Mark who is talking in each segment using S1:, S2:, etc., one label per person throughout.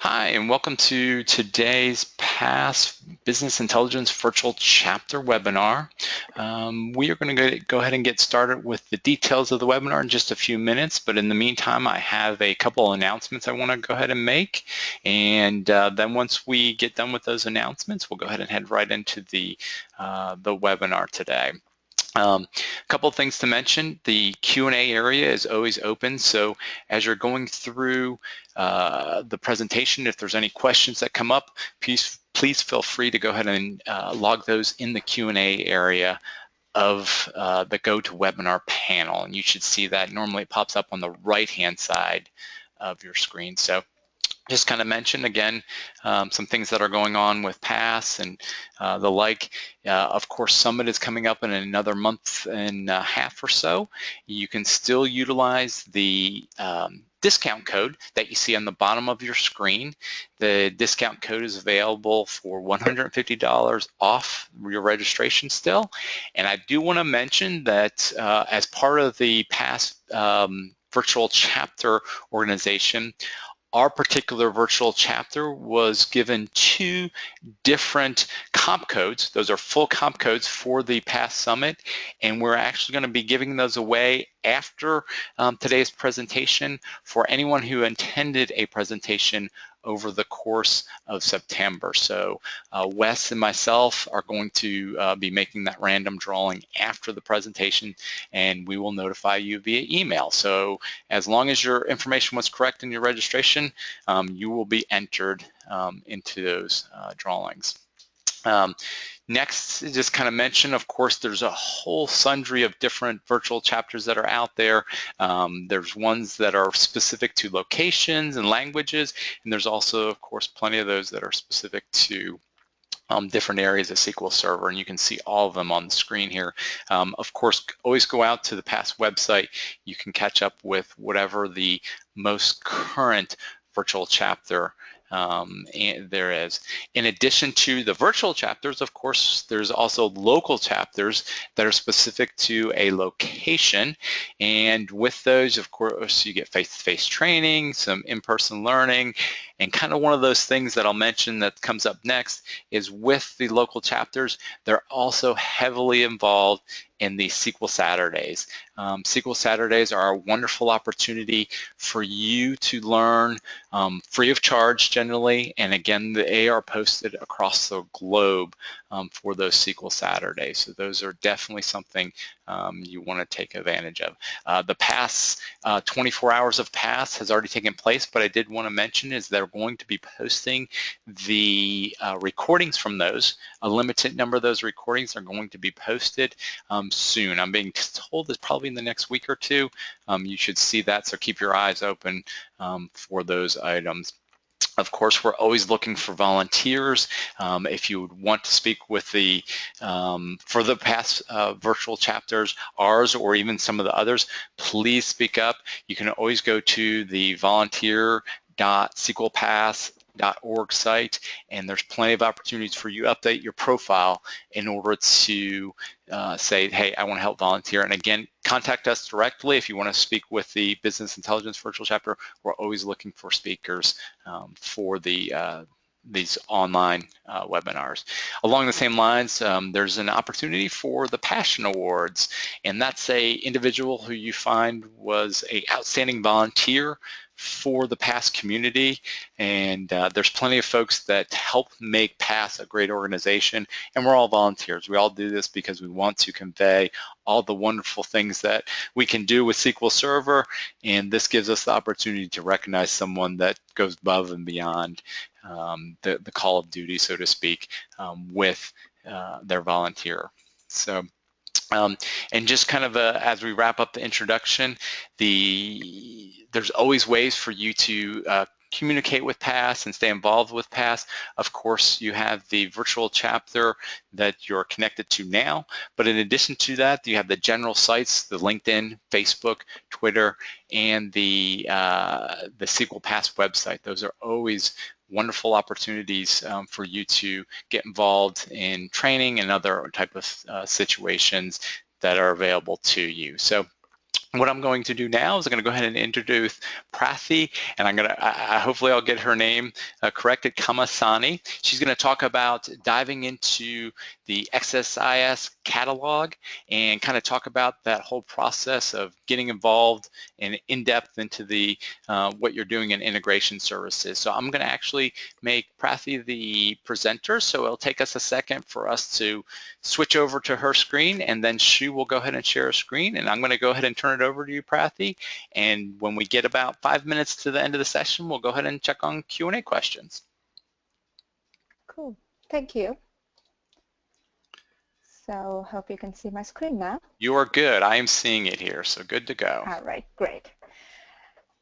S1: Hi, and welcome to today's PASS Business Intelligence Virtual Chapter webinar. We are going to go ahead and get started with the details of the webinar in just a few minutes, but in the meantime, I have a couple announcements I want to go ahead and make. And then once we get done with those announcements, we'll go ahead and head right into the webinar today. A couple of things to mention. The Q&A area is always open, so as you're going through the presentation, if there's any questions that come up, please feel free to go ahead and log those in the Q&A area of the GoToWebinar panel, and you should see that. Normally it pops up on the right-hand side of your screen. So just kind of mention again some things that are going on with PASS and the like. Of course, Summit is coming up in another month and a half or so. You can still utilize the discount code that you see on the bottom of your screen. The discount code is available for $150 off your registration still. And I do want to mention that as part of the PASS virtual chapter organization, our particular virtual chapter was given 2 different comp codes. Those are full comp codes for the PASS Summit, and we're actually going to be giving those away after today's presentation for anyone who attended a presentation over the course of September. So Wes and myself are going to be making that random drawing after the presentation, and we will notify you via email. So as long as your information was correct in your registration, you will be entered into those drawings. Next, just kind of mention, of course, there's a whole sundry of different virtual chapters that are out there. There's ones that are specific to locations and languages, and there's also, of course, plenty of those that are specific to different areas of SQL Server, and you can see all of them on the screen here. Of course, always go out to the PASS website. You can catch up with whatever the most current virtual chapter there is. In addition to the virtual chapters, of course, there's also local chapters that are specific to a location. And with those, of course, you get face-to-face training, some in-person learning, and kind of one of those things that I'll mention that comes up next is with the local chapters, they're also heavily involved in the SQL Saturdays. SQL Saturdays are a wonderful opportunity for you to learn free of charge generally, and again, they are posted across the globe for those SQL Saturdays. So those are definitely something you want to take advantage of. The PASS 24 hours of PASS has already taken place, but I did want to mention is they're going to be posting the recordings from those. A limited number of those recordings are going to be posted soon. I'm being told it's probably in the next week or two. You should see that, so keep your eyes open for those items. Of course, we're always looking for volunteers. If you would want to speak with the for the PASS virtual chapters, ours or even some of the others, please speak up. You can always go to the volunteer.sqlpass.org site, and there's plenty of opportunities for you to update your profile in order to say, hey, I want to help volunteer. And again, contact us directly if you want to speak with the Business Intelligence Virtual Chapter. We're always looking for speakers for these online webinars. Along the same lines, there's an opportunity for the Passion Awards, and that's a individual who you find was an outstanding volunteer for the PASS community, and there's plenty of folks that help make PASS a great organization, and we're all volunteers. We all do this because we want to convey all the wonderful things that we can do with SQL Server, and this gives us the opportunity to recognize someone that goes above and beyond the call of duty, so to speak, with their volunteer. So. And just kind of as we wrap up the introduction, there's always ways for you to communicate with PASS and stay involved with PASS. Of course, you have the virtual chapter that you're connected to now, but in addition to that, you have the general sites, the LinkedIn, Facebook, Twitter, and the SQL PASS website. Those are always wonderful opportunities for you to get involved in training and other type of situations that are available to you. So What I'm going to do now is I'm going to go ahead and introduce Prathy, and I'm going to hopefully I'll get her name corrected, Kamasani. She's going to talk about diving into the SSIS catalog and kind of talk about that whole process of getting involved and in depth into the what you're doing in integration services. So I'm going to actually make Prathy the presenter. So it'll take us a second for us to switch over to her screen, and then she will go ahead and share her screen, and I'm going to go ahead and turn it over to you, Prathy. And when we get about 5 minutes to the end of the session, we'll go ahead and check on Q&A questions.
S2: Cool. Thank you. So hope you can see my screen now.
S1: You are good. I am seeing it here, so good to go.
S2: All right, great.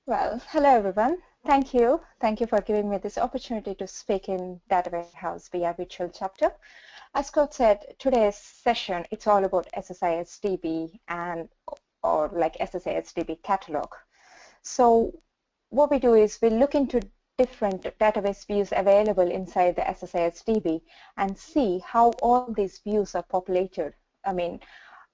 S2: Well, hello everyone. Thank you. Thank you for giving me this opportunity to speak in Data Warehouse via virtual chapter. As Scott said, today's session, it's all about SSISDB or like SSISDB Catalog. So what we do is we look into different database views available inside the SSISDB and see how all these views are populated. I mean,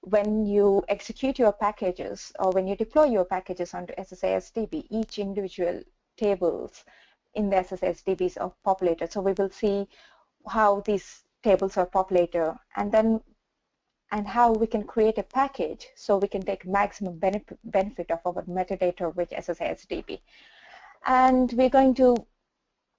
S2: when you execute your packages or when you deploy your packages onto SSISDB, each individual tables in the SSISDBs are populated. So we will see how these tables are populated and how we can create a package so we can take maximum benefit of our metadata rich SSISDB. And we're going to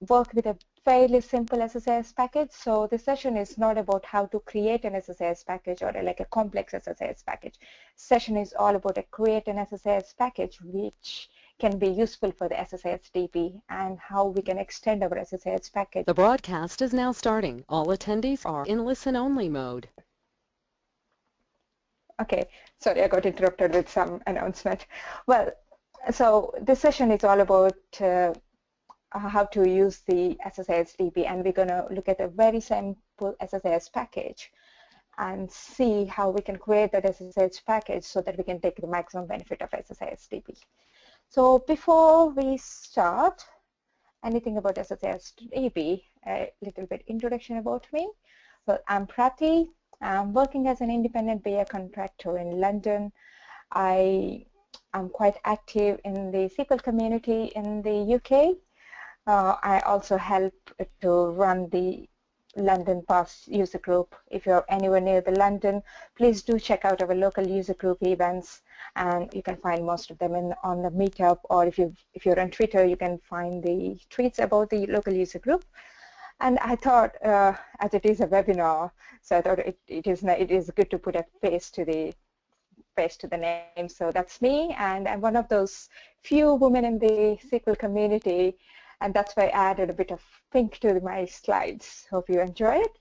S2: work with a fairly simple SSIS package. So this session is not about how to create an SSIS package or like a complex SSIS package. Session is all about create an SSIS package which can be useful for the SSISDB and how we can extend our SSIS package.
S3: The broadcast is now starting. All attendees are in listen-only mode.
S2: Okay, sorry, I got interrupted with some announcement. Well, so this session is all about how to use the SSISDB, and we're going to look at a very simple SSIS package and see how we can create that SSIS package so that we can take the maximum benefit of SSISDB. So before we start, anything about SSISDB, a little bit introduction about me. Well, I'm Prathy. I'm working as an independent BA contractor in London. I'm quite active in the SQL community in the UK. I also help to run the London PASS user group. If you're anywhere near the London, please do check out our local user group events, and you can find most of them on the meetup, or if you're on Twitter, you can find the tweets about the local user group. And I thought, as it is a webinar, so I thought it is good to put a face to the name. So that's me, and I'm one of those few women in the SQL community, and that's why I added a bit of pink to my slides. Hope you enjoy it.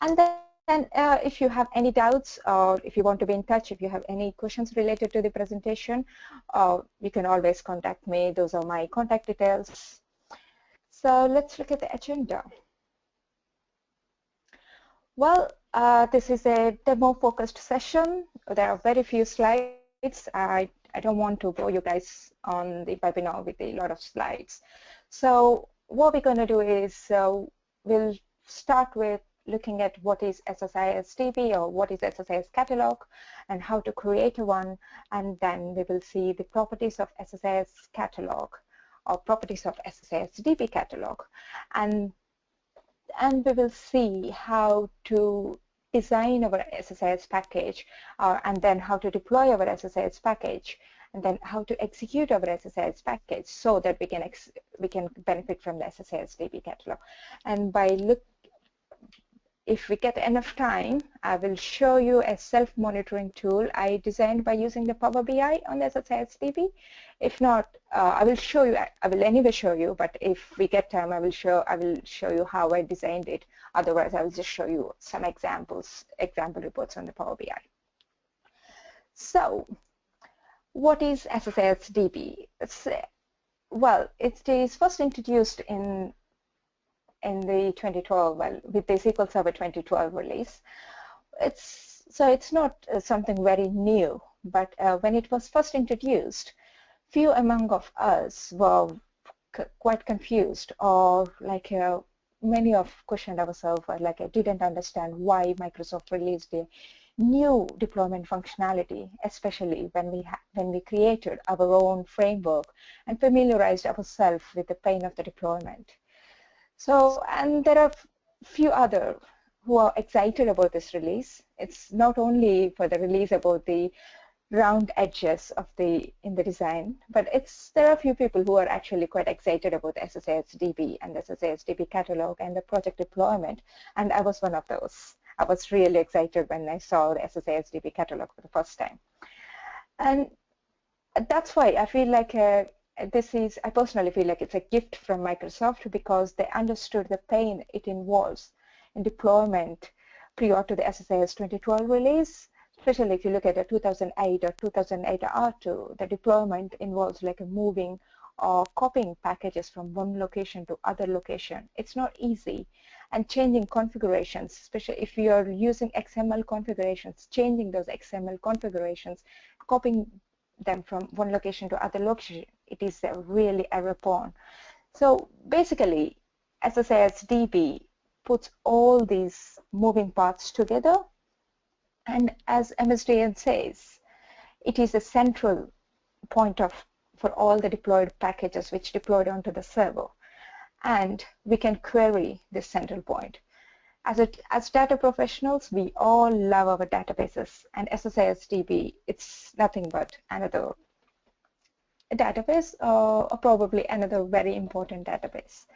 S2: And then if you have any doubts, or if you want to be in touch, if you have any questions related to the presentation, you can always contact me. Those are my contact details. So let's look at the agenda. Well, this is a demo-focused session. There are very few slides. I don't want to bore you guys on the webinar with a lot of slides. So what we're going to do is we'll start with looking at what is SSISDB or what is SSIS Catalog and how to create one, and then we will see the properties of SSIS Catalog or properties of SSISDB Catalog, and we will see how to design our SSIS package, and then how to deploy our SSIS package, and then how to execute our SSIS package so that we can benefit from the SSISDB Catalog. And if we get enough time, I will show you a self-monitoring tool I designed by using the Power BI on SSISDB. If not, I will show you. I will anyway show you. But if we get time, I will show you how I designed it. Otherwise, I will just show you some example reports on the Power BI. So, what is SSISDB? Well, it is first introduced in the 2012, well, with the SQL Server 2012 release. It's not something very new, but when it was first introduced, few among of us were quite confused, or like many of questioned ourselves, like I didn't understand why Microsoft released a new deployment functionality, especially when we created our own framework and familiarized ourselves with the pain of the deployment. So, and there are few other who are excited about this release. It's not only for the release about the round edges of in the design, but there are a few people who are actually quite excited about the SSISDB and the SSISDB Catalog and the project deployment, and I was one of those. I was really excited when I saw the SSISDB Catalog for the first time. And that's why I feel like I personally feel like it's a gift from Microsoft, because they understood the pain it involves in deployment prior to the SSIS 2012 release. Especially if you look at the 2008 or 2008 R2, the deployment involves like a moving or copying packages from one location to other location. It's not easy. And changing configurations, especially if you are using XML configurations, changing those XML configurations, copying them from one location to other location, it is really error prone. So basically, SSISDB puts all these moving parts together. And as MSDN says, it is a central point for all the deployed packages which deployed onto the server. And we can query this central point. As data professionals, we all love our databases, and SSISDB, it's nothing but another database or probably another very important database.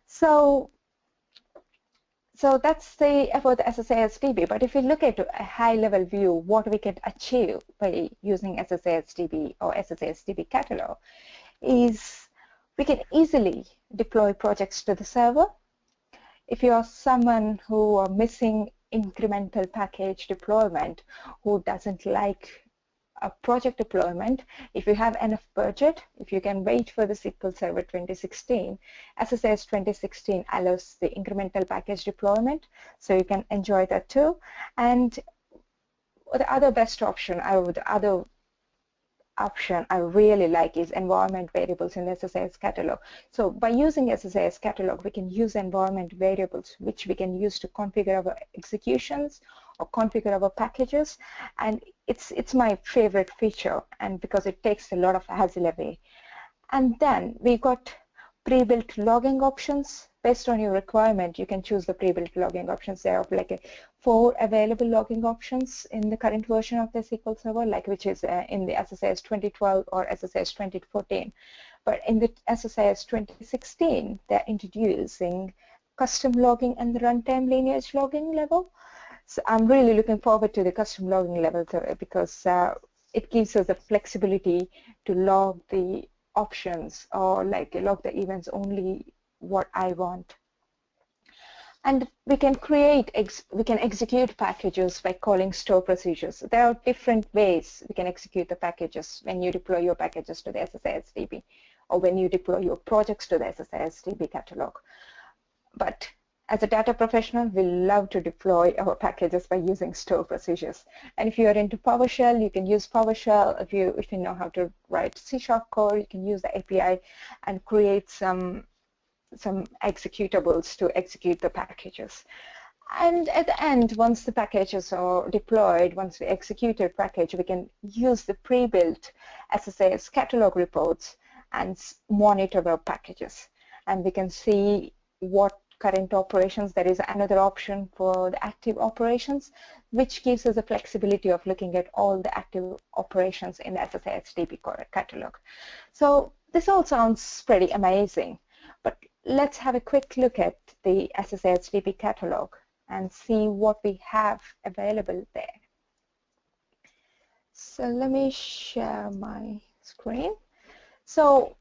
S2: So that's about the SSISDB. But if we look at a high-level view, what we can achieve by using SSISDB or SSISDB Catalog is we can easily deploy projects to the server. If you are someone who are missing incremental package deployment, who doesn't like a project deployment, if you have enough budget, if you can wait for the SQL Server 2016, SSIS 2016 allows the incremental package deployment, so you can enjoy that too. And the other best option, I really like is environment variables in SSIS Catalog. So by using SSIS Catalog, we can use environment variables which we can use to configure our executions or configure our packages, and it's my favorite feature, and because it takes a lot of hassle away. And then we got pre-built logging options. Based on your requirement, you can choose the pre-built logging options. There are like 4 available logging options in the current version of the SQL Server, which is in the SSIS 2012 or SSIS 2014. But in the SSIS 2016, they're introducing custom logging and the runtime lineage logging level. So I'm really looking forward to the custom logging level because it gives us the flexibility to log the options or log the events only what I want. And we can execute packages by calling store procedures. There are different ways we can execute the packages when you deploy your packages to the SSISDB or when you deploy your projects to the SSISDB Catalog. But as a data professional, we love to deploy our packages by using store procedures. And if you are into PowerShell, you can use PowerShell. If you know how to write C# code, you can use the API and create some executables to execute the packages. And at the end, once the packages are deployed, once we executed package, we can use the pre-built SSIS catalog reports and monitor our packages. And we can see what current operations. There is another option for the active operations, which gives us the flexibility of looking at all the active operations in the SSISDB catalog. So this all sounds pretty amazing, but let's have a quick look at the SSISDB catalog and see what we have available there. So let me share my screen. So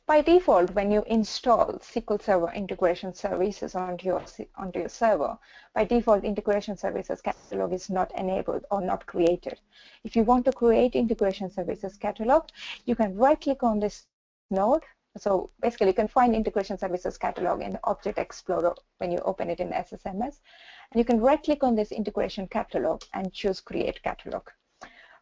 S2: by default, when you install SQL Server Integration Services onto your server, by default, Integration Services Catalog is not enabled or not created. If you want to create Integration Services Catalog, you can right-click on this node. So basically, you can find Integration Services Catalog in the Object Explorer when you open it in SSMS. And you can right-click on this Integration Catalog and choose Create Catalog.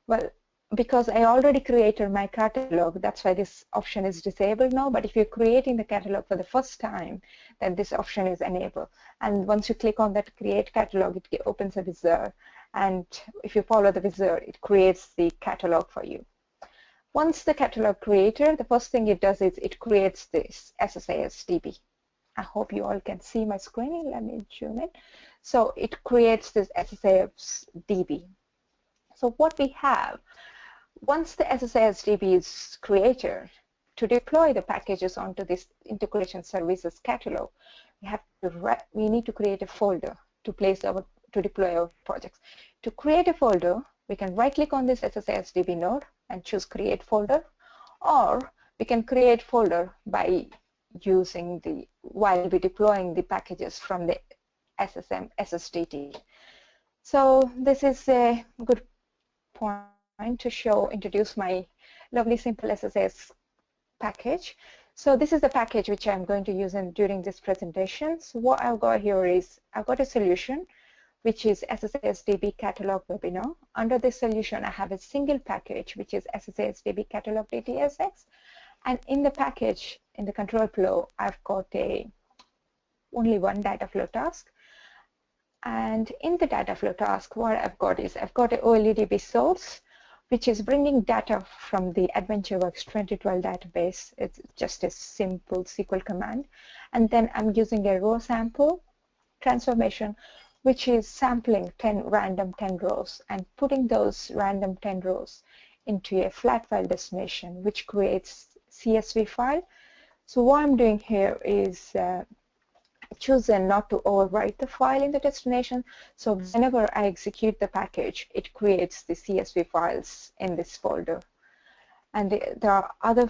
S2: Well, because I already created my catalog, that's why this option is disabled now. But if you're creating the catalog for the first time, then this option is enabled. And once you click on that create catalog, it opens a wizard. And if you follow the wizard, it creates the catalog for you. Once the catalog created, the first thing it does is it creates this SSISDB. I hope you all can see my screen. Let me zoom in. So it creates this SSISDB. So what we have, once the SSISDB is created, to deploy the packages onto this integration services catalog, we need to create a folder to deploy our projects. To create a folder, we can right-click on this SSISDB node and choose create folder, or we can create folder by using while we're deploying the packages from the SSDT. So this is a good point to introduce my lovely simple SSIS package. So this is the package which I'm going to use during this presentation. So what I've got here is I've got a solution which is SSISDB Catalog Webinar. Under this solution, I have a single package which is SSISDB Catalog DTSX. And in the package, in the control flow, I've got only one data flow task. And in the data flow task, what I've got is I've got a OLEDB source, which is bringing data from the AdventureWorks 2012 database. It's just a simple SQL command. And then I'm using a row sample transformation, which is sampling random 10 rows and putting those random 10 rows into a flat file destination, which creates CSV file. So what I'm doing here is choosing not to overwrite the file in the destination. So whenever I execute the package, it creates the CSV files in this folder. And there are other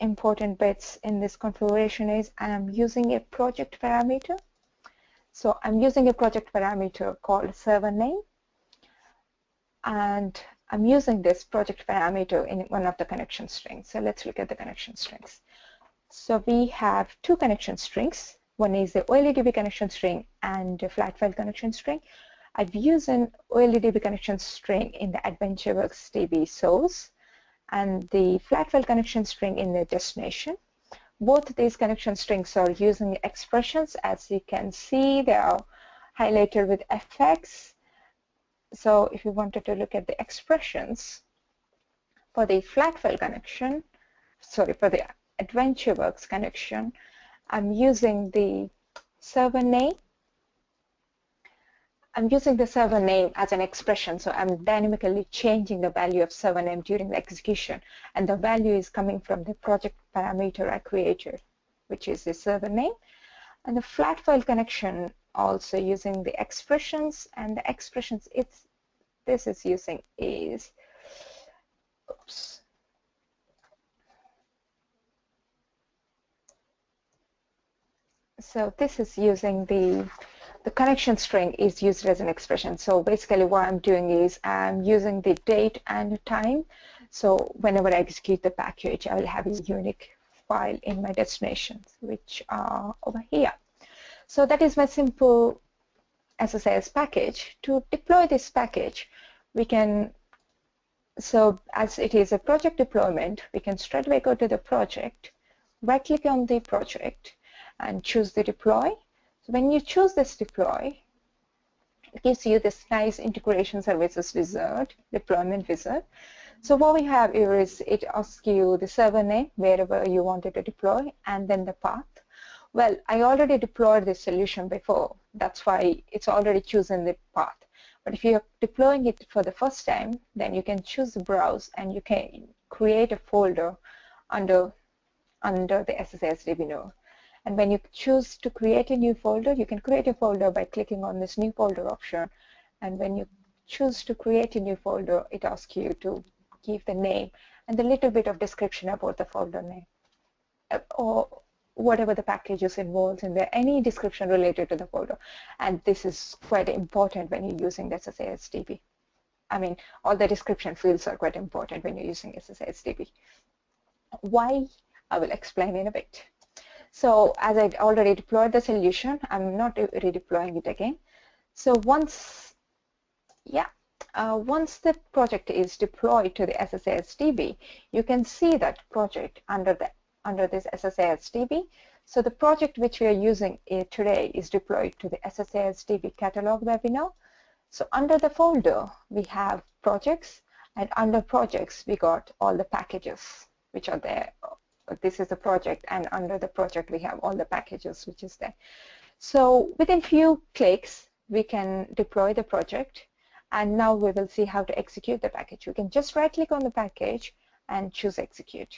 S2: important bits in this configuration is I'm using a project parameter. So I'm using a project parameter called server name. And I'm using this project parameter in one of the connection strings. So let's look at the connection strings. So we have two connection strings. One is the OLEDB connection string and a flat file connection string. I've used an OLEDB connection string in the AdventureWorks DB source and the flat file connection string in the destination. Both these connection strings are using expressions. As you can see, they are highlighted with FX. So if you wanted to look at the expressions for the flat file connection, sorry, for the AdventureWorks connection, I'm using the server name. I'm using the server name as an expression, so I'm dynamically changing the value of server name during the execution, and the value is coming from the project parameter I created, which is the server name. And the flat file connection also using the expressions, and the expressions this is using is, oops. So this is using the connection string is used as an expression. So basically what I'm doing is I'm using the date and time. So whenever I execute the package, I will have a unique file in my destinations, which are over here. So that is my simple SSIS package. To deploy this package, we can, so as it is a project deployment, we can straight away go to the project, right click on the project, and choose the deploy. So when you choose this deploy, it gives you this nice integration services wizard, deployment wizard. So what we have here is it asks you the server name, wherever you wanted to deploy, and then the path. Well, I already deployed this solution before. That's why it's already chosen the path. But if you're deploying it for the first time, then you can choose the browse and you can create a folder under the SSISDB node. And when you choose to create a new folder, you can create a folder by clicking on this new folder option. And when you choose to create a new folder, it asks you to give the name and a little bit of description about the folder name or whatever the package is involved in there, any description related to the folder. And this is quite important when you're using the SSISDB. I mean, all the description fields are quite important when you're using SSISDB. Why? I will explain in a bit. So as I already deployed the solution, I'm not redeploying it again. So once, yeah, once the project is deployed to the SSISDB, you can see that project under this SSISDB. So the project which we are using today is deployed to the SSISDB Catalog webinar. So under the folder, we have projects, and under projects, we got all the packages which are there. This is the project, and under the project, we have all the packages which is there. So within few clicks, we can deploy the project, and now we will see how to execute the package. We can just right-click on the package and choose execute.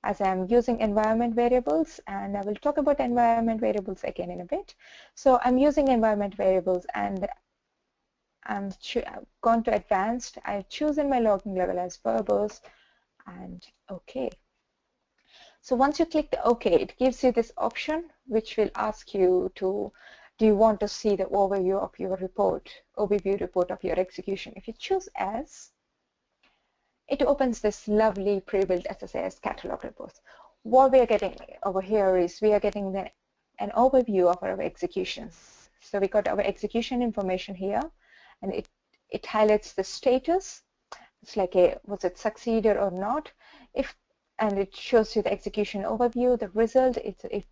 S2: As I'm using environment variables, and I will talk about environment variables again in a bit. So I'm using environment variables, and I'm gone to advanced. I've chosen my logging level as verbose, and OK. So once you click the OK, it gives you this option which will ask you to, do you want to see the overview of your report, overview report of your execution? If you choose as, it opens this lovely pre-built SSIS catalog reports. What we are getting over here is we are getting an overview of our executions. So we got our execution information here, and it highlights the status. It's like was it succeeded or not? And it shows you the execution overview, the result.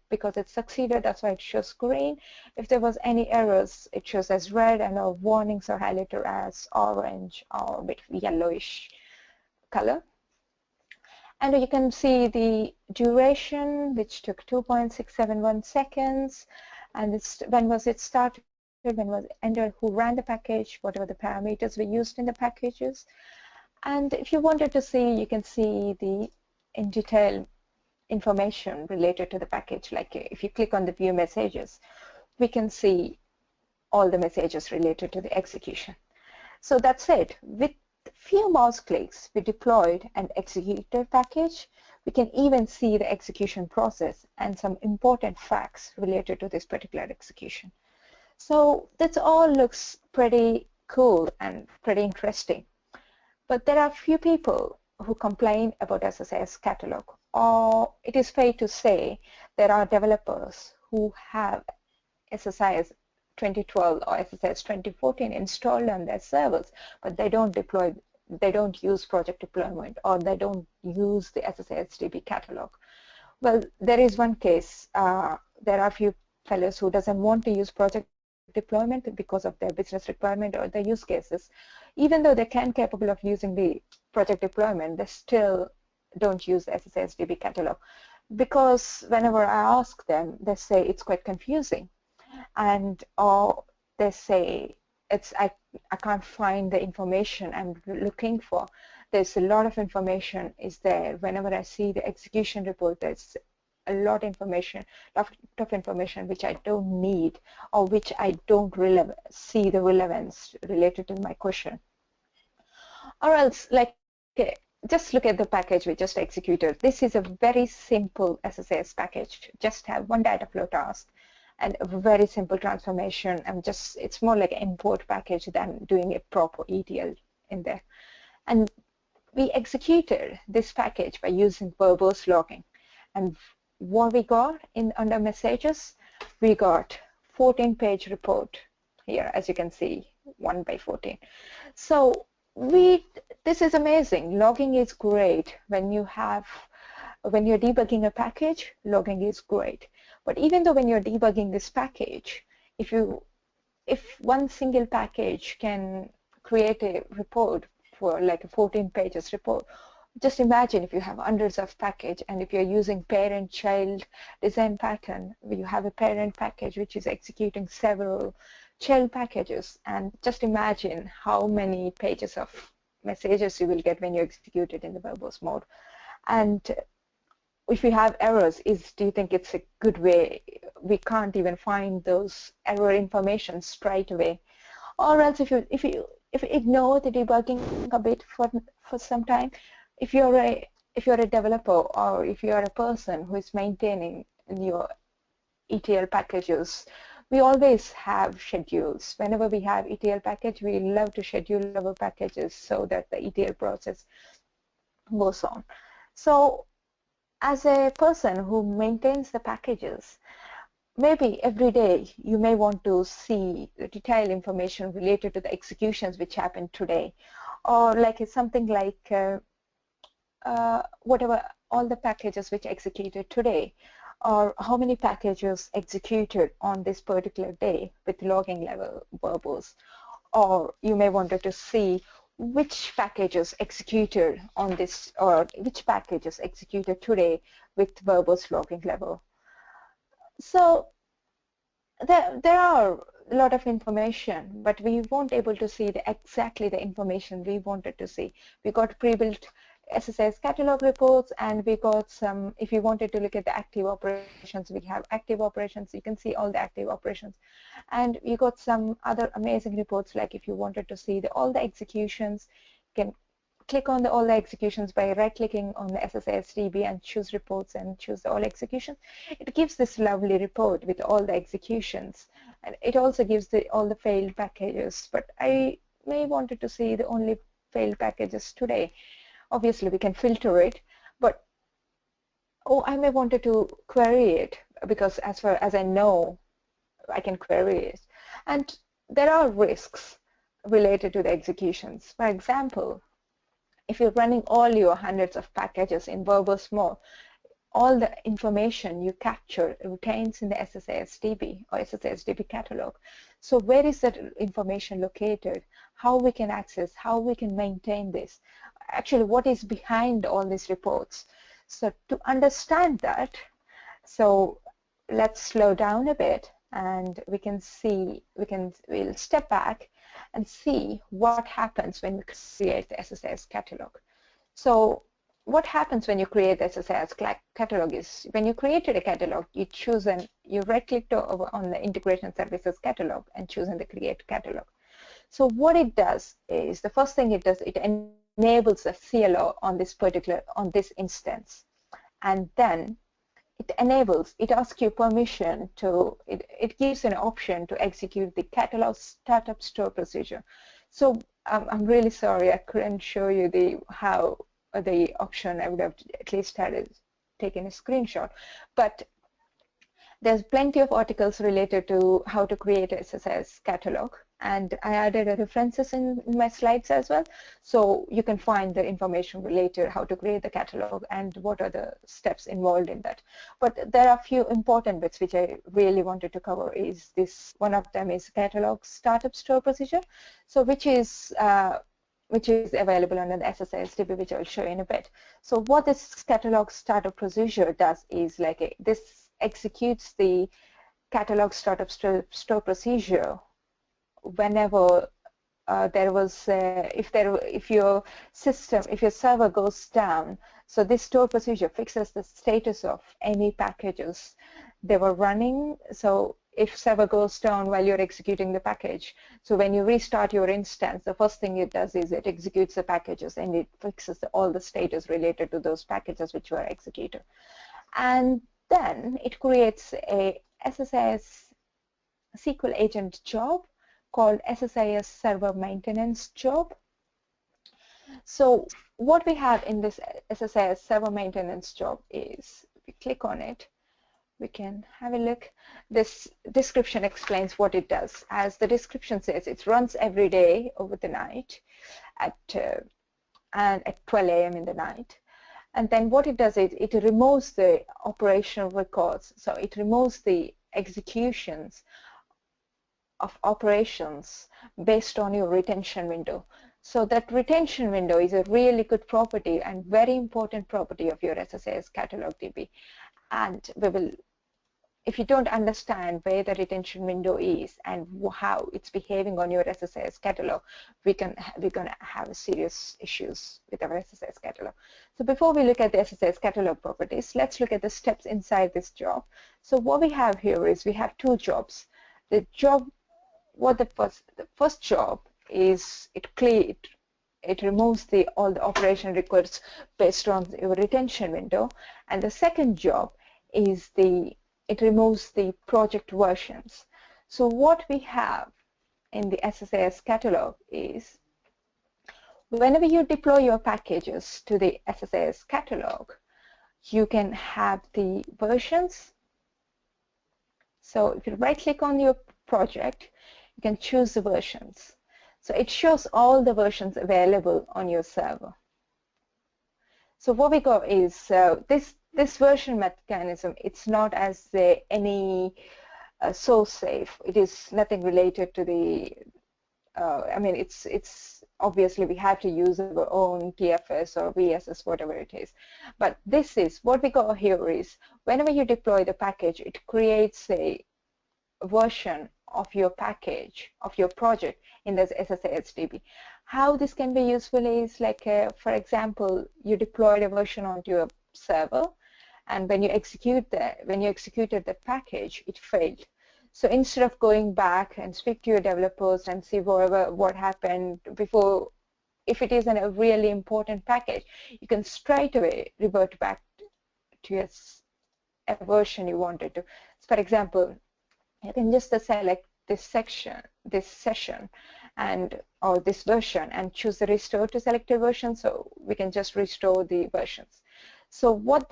S2: Because it's succeeded, that's why it shows green. If there was any errors, it shows as red, and our warnings are highlighted as orange or a bit yellowish color. And you can see the duration, which took 2.671 seconds, and when was it started, when was it ended, who ran the package, what were the parameters we used in the packages. And if you wanted to see, you can see the in detail information related to the package. Like if you click on the view messages, we can see all the messages related to the execution. So that's it. With few mouse clicks, we deployed and executed the package. We can even see the execution process and some important facts related to this particular execution. So that all looks pretty cool and pretty interesting. But there are few people who complain about SSIS catalog, or it is fair to say there are developers who have SSIS 2012 or SSIS 2014 installed on their servers, but they don't deploy, they don't use project deployment, or they don't use the SSISDB catalog. Well, there is one case. There are a few fellows who doesn't want to use project deployment because of their business requirement or their use cases. Even though they can capable of using the project deployment, they still don't use the SSISDB catalog, because whenever I ask them, they say it's quite confusing, and or they say I can't find the information I'm looking for. There's a lot of information is there. Whenever I see the execution report, there's a lot of information which I don't need, or which I don't see the relevance related to my question. Or else, like, just look at the package we just executed. This is a very simple SSIS package. Just have one data flow task and a very simple transformation, and it's more like an import package than doing a proper ETL in there. And we executed this package by using verbose logging. And what we got under messages, we got 14-page report here, as you can see, 1/14. So this is amazing. Logging is great when you're debugging a package. Logging is great. But even though when you're debugging this package, if one single package can create a report for like a 14 pages report, just imagine if you have hundreds of packages, and if you're using parent-child design pattern, you have a parent package which is executing several child packages, and just imagine how many pages of messages you will get when you execute it in the verbose mode. And if you have errors, do you think it's a good way? We can't even find those error information straight away. Or else if you ignore the debugging a bit for some time, if you're a developer, or if you're a person who is maintaining your ETL packages, we always have schedules. Whenever we have ETL package, we love to schedule our packages so that the ETL process goes on. So as a person who maintains the packages, maybe every day you may want to see the detailed information related to the executions which happened today, or like it's something like whatever all the packages which executed today, or how many packages executed on this particular day with logging level verbose. Or you may wanted to see which packages executed on this, or which packages executed today with verbose logging level. So there are a lot of information, but we weren't able to see exactly the information we wanted to see. We got pre-built SSIS catalog reports, and we got some, if you wanted to look at the active operations, we have active operations. You can see all the active operations. And we got some other amazing reports, like if you wanted to see all the executions, you can click on all the executions by right-clicking on the SSISDB and choose reports and choose all executions. It gives this lovely report with all the executions, and it also gives all the failed packages. But I may wanted to see the only failed packages today. Obviously, we can filter it, but I may wanted to query it, because as far as I know, I can query it. And there are risks related to the executions. For example, if you're running all your hundreds of packages in verbose mode, all the information you capture retains in the SSISDB or SSISDB Catalog. So where is that information located? How we can access, how we can maintain this? Actually, what is behind all these reports? So to understand that, so let's slow down a bit, and we can see, we'll step back and see what happens when we create the SSIS catalog. So what happens when you create the SSIS catalog is, when you created a catalog, you right-clicked over on the integration services catalog and choosing the create catalog. So what it does is, the first thing it does, it enables a CLO on this instance, and then it asks you permission to, it gives an option to execute the catalog startup store procedure. So I'm really sorry I couldn't show you the option. I would have at least taken a screenshot, but there's plenty of articles related to how to create a SSIS catalog, and I added references in my slides as well, so you can find the information related how to create the catalog and what are the steps involved in that. But there are a few important bits which I really wanted to cover. Is this, one of them is catalog startup store procedure, so which is available under the SSISDB, which I'll show you in a bit. So what this catalog startup procedure does is, this executes the catalog startup store procedure whenever if your server goes down. So this store procedure fixes the status of any packages they were running. So if server goes down while you're executing the package, so when you restart your instance, the first thing it does is it executes the packages and it fixes all the status related to those packages which were executed. And then it creates a SSIS SQL agent job called SSIS server maintenance job. So what we have in this SSIS server maintenance job is, if we click on it, we can have a look. This description explains what it does. As the description says, it runs every day over the night at 12 a.m. in the night. And then what it does is it removes the operational records. So it removes the executions of operations based on your retention window. So that retention window is a really good property and very important property of your SSIS catalog DB. And we will, if you don't understand where the retention window is and how it's behaving on your SSIS catalog, we're going to have serious issues with our SSIS catalog. So before we look at the SSIS catalog properties, let's look at the steps inside this job. So what we have here is we have two jobs. The first job is it removes all the operation records based on your retention window, and the second job is it removes the project versions. So what we have in the SSIS catalog is, whenever you deploy your packages to the SSIS catalog, you can have the versions. So if you right click on your project, you can choose the versions. So it shows all the versions available on your server. So what we got is this version mechanism. It's not as any source safe. It is nothing related to the. I mean, it's obviously we have to use our own TFS or VSS, whatever it is. But this is what we got here is whenever you deploy the package, it creates a version of your package of your project in this SSISDB. How this can be useful is like, for example, you deployed a version onto your server, and when you executed the package, it failed. So instead of going back and speak to your developers and see what happened before, if it is a really important package, you can straight away revert back to a version you wanted to. So for example, you can just select this session, or this version, and choose the restore to selected version. So we can just restore the versions. So what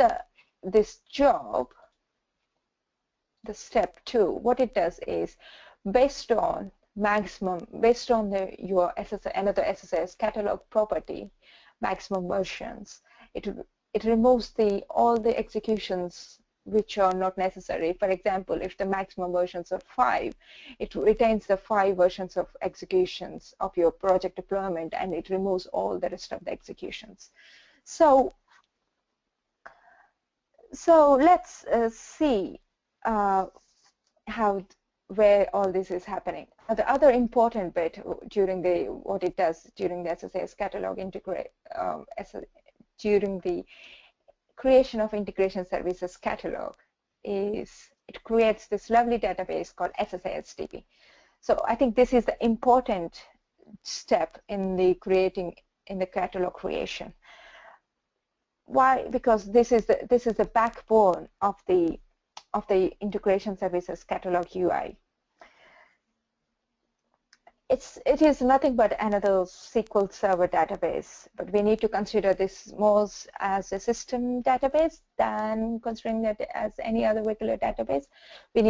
S2: this job, the step 2, what it does is based on your another SSIS catalog property, maximum versions, it removes all the executions which are not necessary. For example, if the maximum versions are 5, it retains the 5 versions of executions of your project deployment, and it removes all the rest of the executions. So let's see where all this is happening. Now, the other important bit what it does during the SSIS catalog during the creation of integration services catalog is it creates this lovely database called SSISDB. So I think this is the important step in the catalog creation. Why? Because this is the backbone of the integration services catalog UI. It is nothing but another SQL Server database, but we need to consider this more as a system database than considering it as any other regular database. We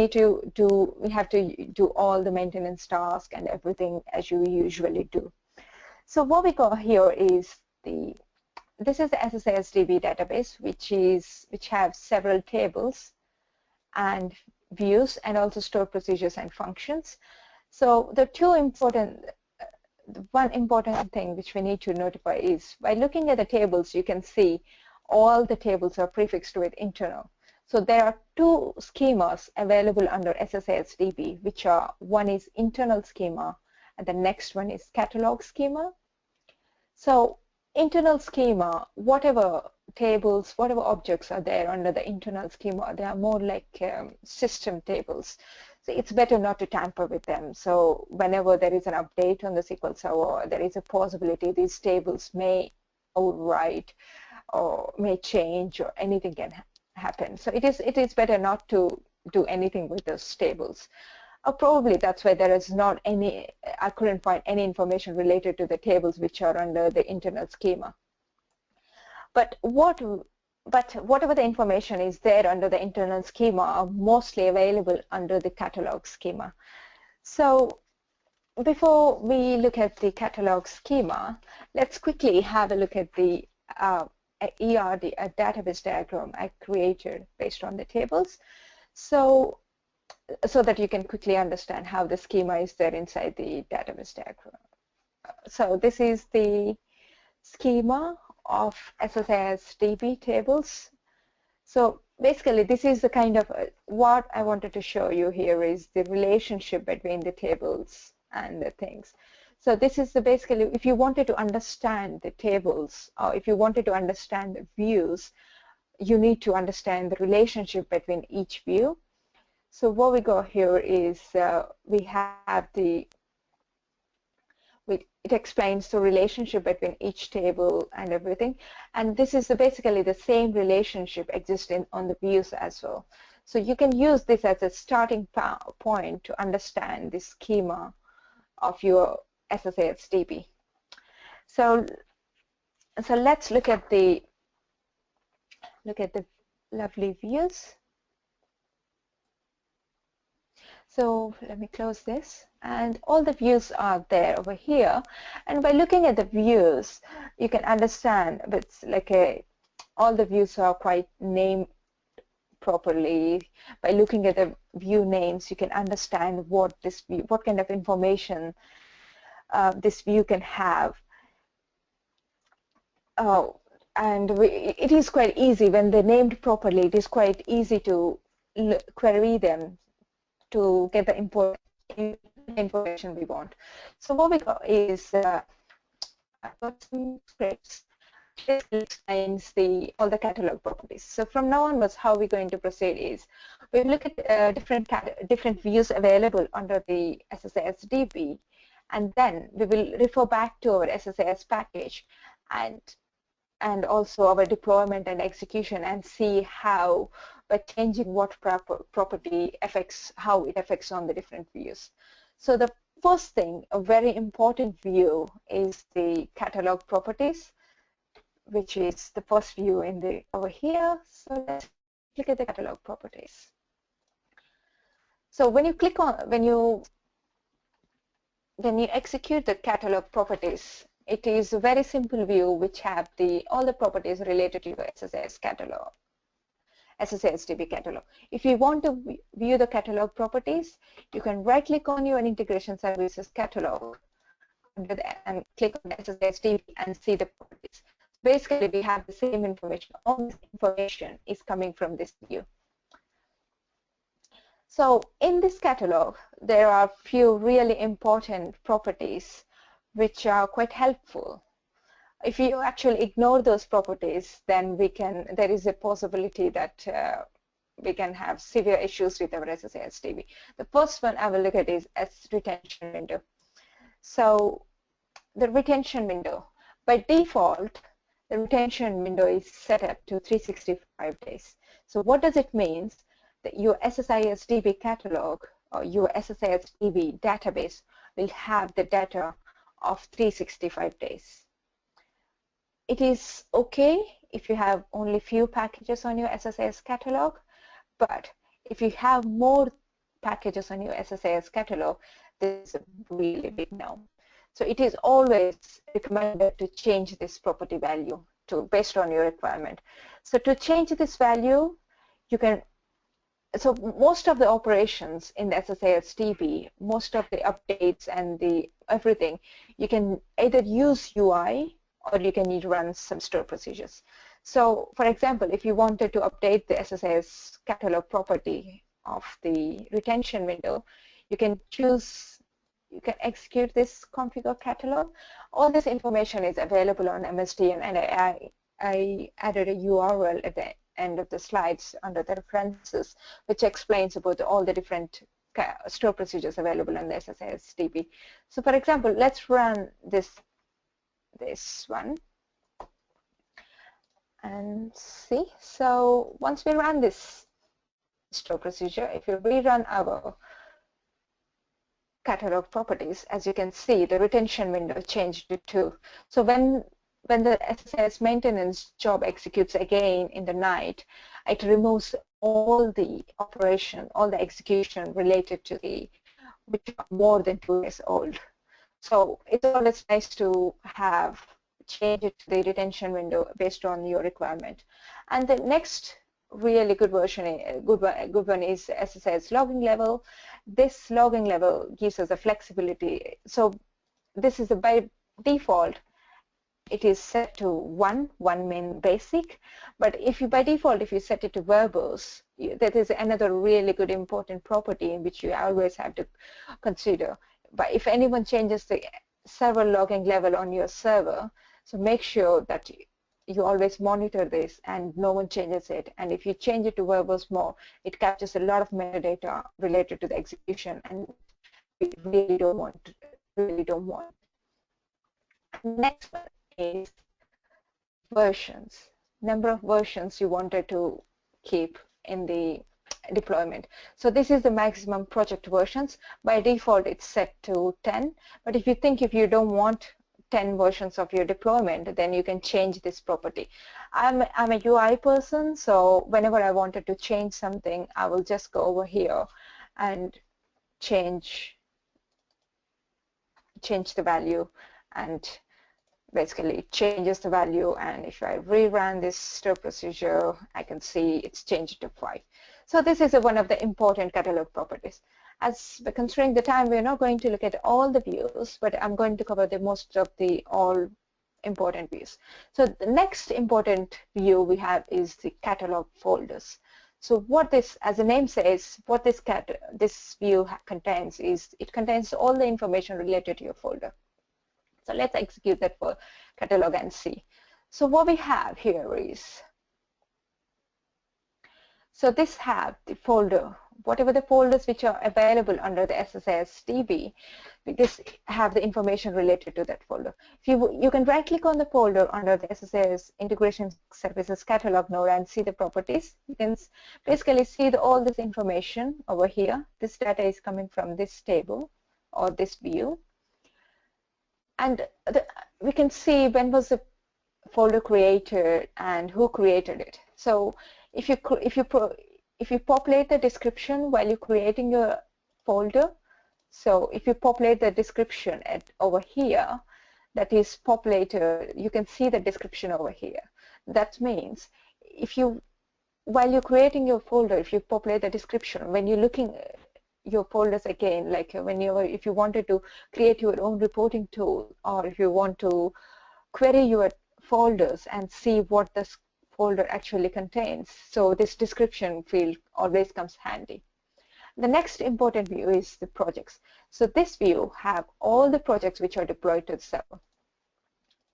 S2: have to do all the maintenance tasks and everything as you usually do. So what we got here is this is the SSISDB database, which have several tables and views, and also stored procedures and functions. So the one important thing which we need to notify is by looking at the tables, you can see all the tables are prefixed with internal. So there are 2 schemas available under SSISDB, which are, one is internal schema and the next one is catalog schema. So internal schema, whatever tables, whatever objects are there under the internal schema, they are more like system tables. So it's better not to tamper with them. So whenever there is an update on the SQL Server, there is a possibility these tables may overwrite or may change, or anything can happen. So it is better not to do anything with those tables. Probably that's why there is not any, I couldn't find any information related to the tables which are under the internal schema. But whatever the information is there under the internal schema are mostly available under the catalog schema. So before we look at the catalog schema, let's quickly have a look at the ERD, a database diagram I created based on the tables. So that you can quickly understand how the schema is there inside the database diagram. So this is the schema of SSISDB tables. So basically this is the kind of what I wanted to show you here is the relationship between the tables and the things. So this is basically, if you wanted to understand the tables, or if you wanted to understand the views, you need to understand the relationship between each view. So what we got here is we have it explains the relationship between each table and everything, and this is basically the same relationship existing on the views as well. So you can use this as a starting point to understand the schema of your SSISDB. So let's look at the lovely views. So let me close this, and all the views are there over here. And by looking at the views, you can understand it's like all the views are quite named properly. By looking at the view names, you can understand what kind of information this view can have. And it is quite easy when they're named properly. It is quite easy to query them to get the information we want. So what we got is I've got some scripts. This explains all the catalog properties. So from now onwards, how we're going to proceed is we look at different views available under the SSISDB, and then we will refer back to our SSIS package and also our deployment and execution, and see how by changing what property affects how it affects on the different views. So the first thing, a very important view, is the catalog properties, which is the first view over here. So let's look at the catalog properties. So when you execute the catalog properties, it is a very simple view which have all the properties related to your SSIS catalog, SSISDB catalog. If you want to view the catalog properties, you can right-click on your integration services catalog and click on SSISDB and see the properties. Basically, we have the same information. All this information is coming from this view. So in this catalog, there are a few really important properties which are quite helpful. If you actually ignore those properties, then there is a possibility that we can have severe issues with our SSISDB. The first one I will look at is retention window. So the retention window, by default, the retention window is set up to 365 days. So what does it mean? That your SSISDB catalog or your SSISDB database will have the data of 365 days. It is okay if you have only few packages on your SSIS catalog, but if you have more packages on your SSIS catalog, this is a really big no. So it is always recommended to change this property value based on your requirement. So to change this value, you can. So most of the operations in the SSISDB, most of the updates and everything, you can either use UI or you can need to run some store procedures. So for example, if you wanted to update the SSIS catalog property of the retention window, you can execute this configure catalog. All this information is available on MSDN, and I added a URL at the end of the slides under the references, which explains about all the different store procedures available on the SSISDB. So for example, let's run this one and see. So once we run this store procedure, if you rerun our catalog properties, as you can see, the retention window changed to 2. So when the SSIS maintenance job executes again in the night, it removes all the operation, all the execution related to which are more than 2 years old. So it's always nice to change it to the retention window based on your requirement. And the next really good one is SSIS logging level. This logging level gives us a flexibility. So this is by default. It is set to 1 mean basic, but by default, if you set it to verbose, that is another really good important property which you always have to consider. But if anyone changes the server logging level on your server, so make sure that you always monitor this and no one changes it. And if you change it to verbose mode, it captures a lot of metadata related to the execution, and we really don't want. Next one is versions, number of versions you wanted to keep in the deployment. So this is the maximum project versions. By default, it's set to 10. But if you don't want 10 versions of your deployment, then you can change this property. I'm a UI person, so whenever I wanted to change something, I will just go over here and change the value, and basically it changes the value, and if I rerun this store procedure, I can see it's changed to 5. So this is one of the important catalog properties. As we're considering the time, we're not going to look at all the views, but I'm going to cover the most of the all important views. So the next important view we have is the catalog folders. So what this, as the name says, what this view contains is, it contains all the information related to your folder. So let's execute that for catalog and see. So what we have here is, so this have the folder, whatever the folders which are available under the SSISDB, this have the information related to that folder. If you can right click on the folder under the SSIS Integration Services Catalog node and see the properties. You can basically see all this information over here. This data is coming from this table or this view. And we can see when was the folder created and who created it. So if you populate the description while you're creating your folder, so if you populate the description over here, that is populated, you can see the description over here. That means while you're creating your folder, if you populate the description, when you're looking your folders again, like if you wanted to create your own reporting tool, or if you want to query your folders and see what this folder actually contains, so this description field always comes handy. The next important view is the projects. So this view have all the projects which are deployed to the server.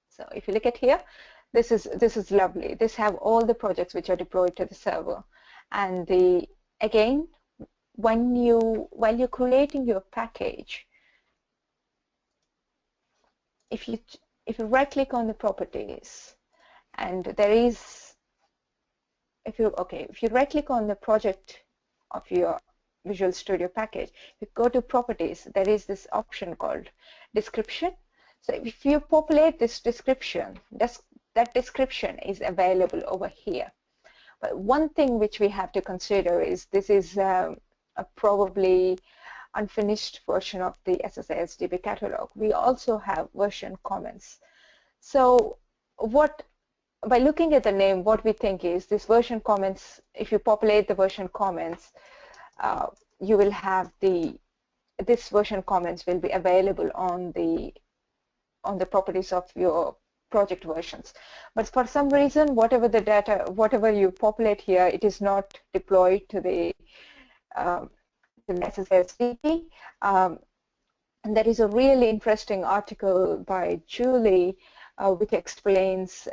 S2: So if you look at here, this is lovely. This have all the projects which are deployed to the server. And again, while you're creating your package, if you right click on the properties, and there is, if you right click on the project of your Visual Studio package, you go to properties, there is this option called description. So if you populate this description, that description is available over here. But one thing which we have to consider is this is a probably unfinished version of the SSISDB catalog. We also have version comments. So by looking at the name, what we think is this version comments, if you populate the version comments, you will have this version comments will be available on the properties of your project versions. But for some reason, whatever you populate here, it is not deployed to the SSISDB. And there is a really interesting article by Julie which explains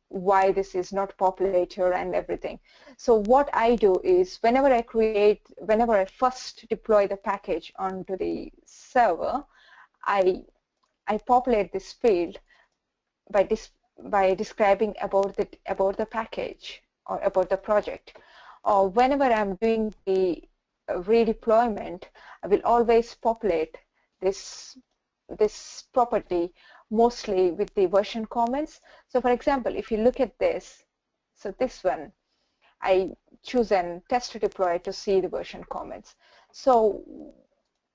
S2: why this is not populated and everything. So what I do is whenever I first deploy the package onto the server, I populate this field by describing about the package or about the project. Or whenever I'm doing the redeployment, I will always populate this property mostly with the version comments. So for example, if you look at this, so this one, I choose an test to deploy to see the version comments. So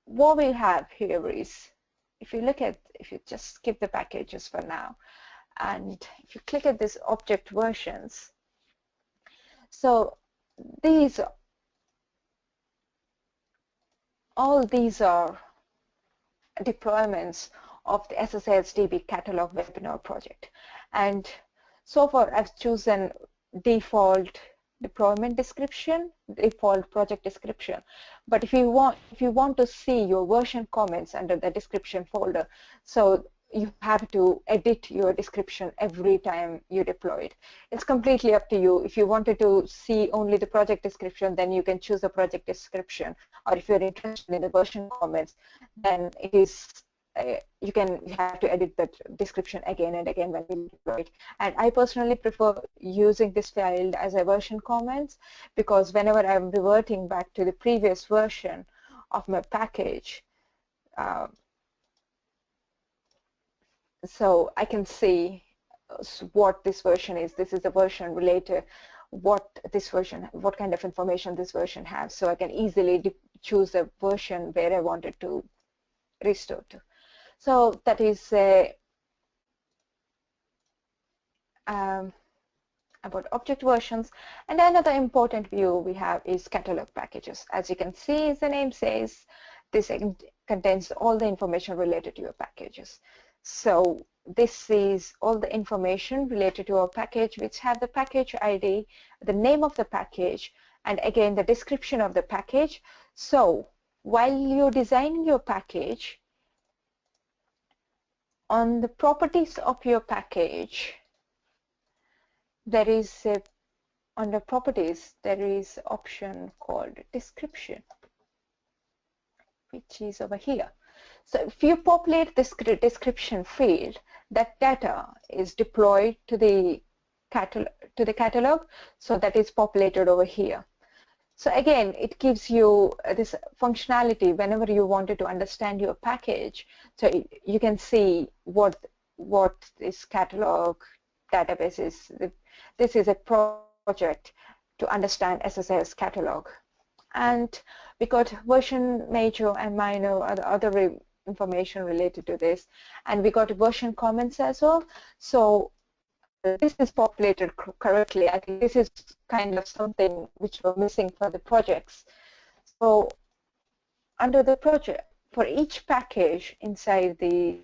S2: what we have here is, if you just skip the packages for now, and if you click at this object versions, so all these are deployments of the SSISDB Catalog webinar project. And so far I've chosen default deployment description, default project description. But if you want to see your version comments under the description folder, so you have to edit your description every time you deploy it. It's completely up to you. If you wanted to see only the project description, then you can choose the project description. Or if you're interested in the version comments, then it is you have to edit that description again and again when you deploy it. And I personally prefer using this field as a version comments, because whenever I'm reverting back to the previous version of my package, so I can see what this version is. This is the version related, what kind of information this version has. So I can easily choose a version where I wanted to restore to. So that is about object versions. And another important view we have is catalog packages. As you can see, as the name says, this contains all the information related to your packages. So this is all the information related to our package, which have the package ID, the name of the package, and again the description of the package. So while you're designing your package, on the properties of your package, there is a, under properties, there is option called description, which is over here. So if you populate this description field, that data is deployed to the catalog, so that is populated over here. So again, it gives you this functionality whenever you wanted to understand your package. So you can see what this catalog database is. This is a project to understand SSIS catalog. And we got version major and minor, other information related to this. And we got version comments as well. So this is populated correctly. I think this is kind of something which we're missing for the projects. So under the project, for each package inside the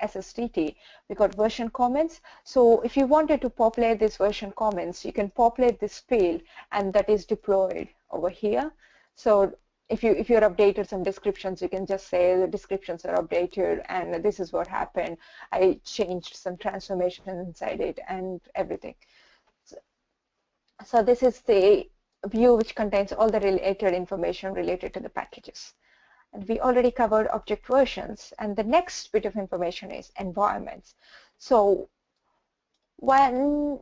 S2: SSDT, we got version comments. So if you wanted to populate this version comments, you can populate this field, and that is deployed over here. So if you're updated some descriptions, you can just say the descriptions are updated and this is what happened. I changed some transformation inside it and everything. So this is the view which contains all the related information related to the packages. And we already covered object versions, and the next bit of information is environments. So the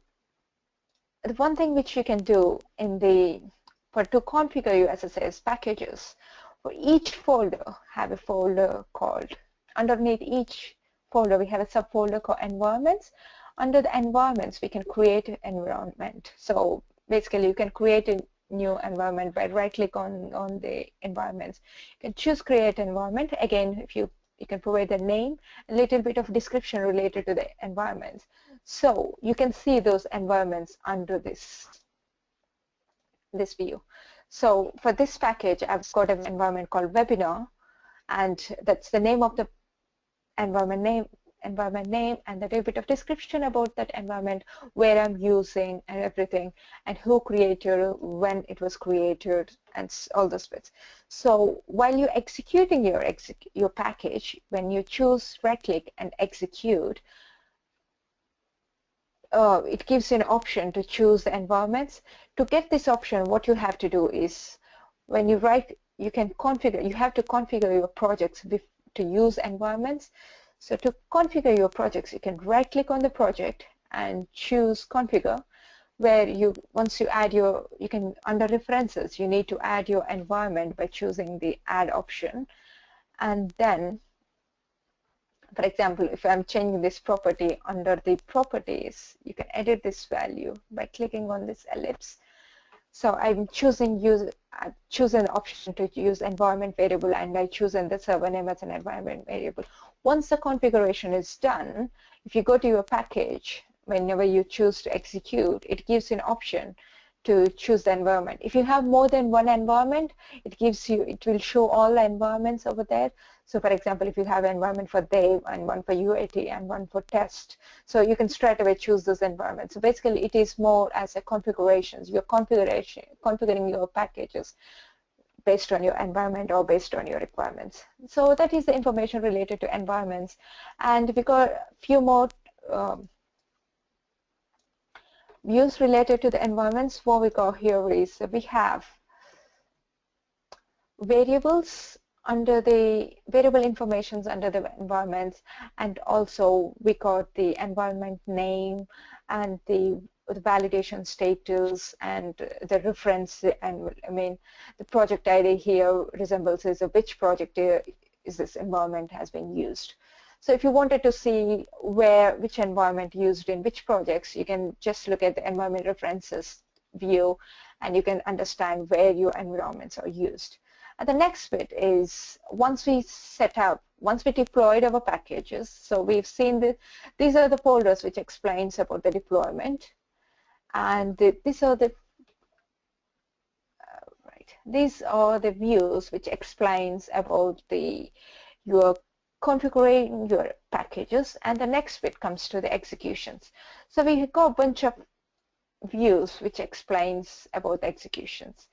S2: one thing which you can do in to configure your SSIS packages, for each folder have a folder called, underneath each folder we have a subfolder called environments. Under the environments we can create an environment. So basically you can create a new environment by right click on the environments. You can choose create environment. Again, if you can provide the name, a little bit of description related to the environments. So you can see those environments under this view. So for this package, I've got an environment called webinar, and that's the name of the environment name, and a little bit of description about that environment, where I'm using and everything, and who created, when it was created, and all those bits. So while you're executing your package, when you choose right click and execute, it gives you an option to choose the environments. To get this option, what you have to do is, when you you have to configure your projects to use environments. So to configure your projects, you can right click on the project and choose configure, where once you add under references, you need to add your environment by choosing the add option. And then, for example, if I'm changing this property, under the properties, you can edit this value by clicking on this ellipse. So I'm choosing the option to use environment variable, and I chosen the server name as an environment variable. Once the configuration is done, if you go to your package, whenever you choose to execute, it gives you an option to choose the environment. If you have more than one environment, it will show all the environments over there. So for example, if you have an environment for dev and one for UAT and one for test, so you can straight away choose those environments. So basically it is more as a configurations. You're configuring your packages based on your environment or based on your requirements. So that is the information related to environments. And we got a few more views related to the environments. What we got here is we have variables under the variable informations under the environments, and also we got the environment name and the validation status and the reference, and the project ID here resembles which project is this environment has been used. So if you wanted to see which environment used in which projects, you can just look at the environment references view, and you can understand where your environments are used. And the next bit is once we deployed our packages, so we've seen that these are the folders which explains about the deployment, and these are the these are the views which explains about your configuring your packages, and the next bit comes to the executions. So we got a bunch of views which explains about the executions.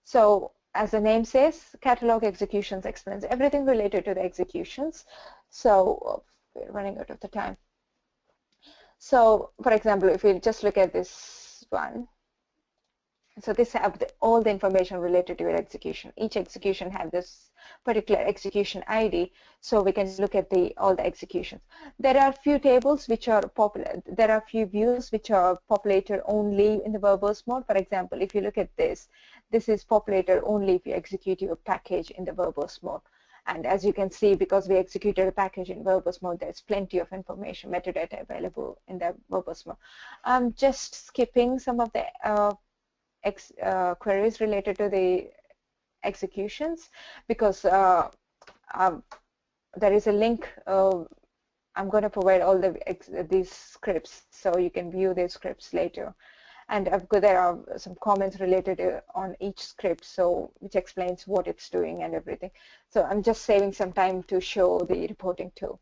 S2: So as the name says, catalog executions explains everything related to the executions. So we're running out of the time. So for example, if we just look at this one, so this have all the information related to your execution. Each execution have this particular execution ID, so we can look at all the executions. There are few tables which are popular. There are few views which are populated only in the verbose mode. For example, if you look at this is populated only if you execute your package in the verbose mode. And as you can see, because we executed a package in verbose mode, there's plenty of information, metadata available in the verbose mode. I'm just skipping some of the queries related to the executions because there is a link. I'm going to provide all these scripts so you can view these scripts later. And there are some comments related on each script, so which explains what it's doing and everything. So I'm just saving some time to show the reporting too.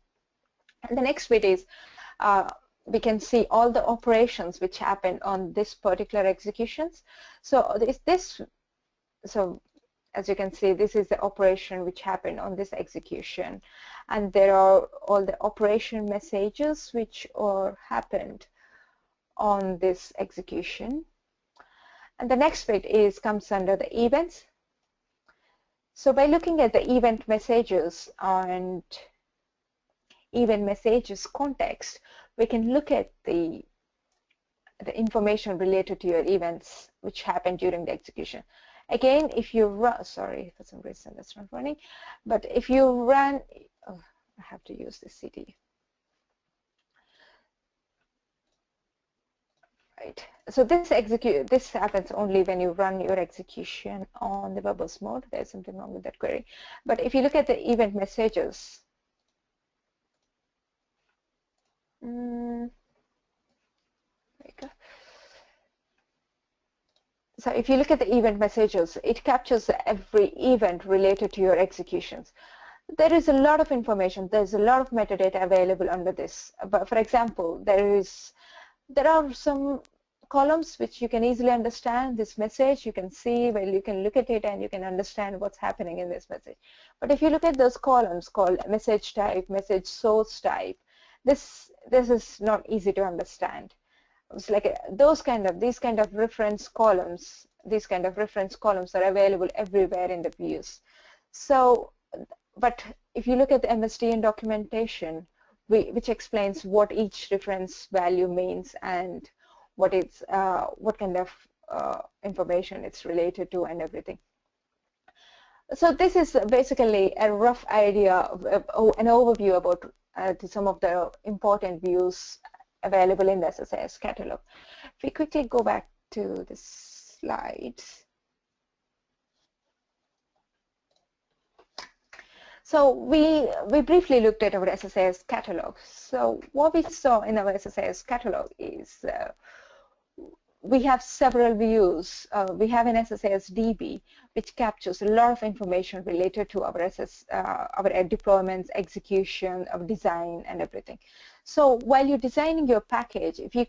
S2: And the next bit is we can see all the operations which happen on this particular executions. So so as you can see, this is the operation which happened on this execution, and there are all the operation messages which are happened on this execution. And the next bit comes under the events. So by looking at the event messages and event messages context, we can look at the information related to your events which happened during the execution. Again, if you run, sorry, for some reason that's not running, but if you run, I have to use the CD. Right. So this happens only when you run your execution on the verbose mode. There's something wrong with that query. But if you look at the event messages, so if you look at the event messages, it captures every event related to your executions. There is a lot of information. There's a lot of metadata available under this. But for example, there are some columns which you can easily understand. This message you can see, well, you can look at it and you can understand what's happening in this message. But if you look at those columns called message type, message source type, this is not easy to understand. It's like these kind of reference columns are available everywhere in the views. So, but if you look at the MSDN documentation, which explains what each reference value means and what kind of information it's related to and everything. So this is basically a rough idea, an overview about some of the important views available in the SSIS catalog. If we quickly go back to the slides. So we briefly looked at our SSIS catalog. So what we saw in our SSIS catalog is we have several views. We have an SSISDB which captures a lot of information related to our deployments, execution, our design, and everything. So while you're designing your package, if you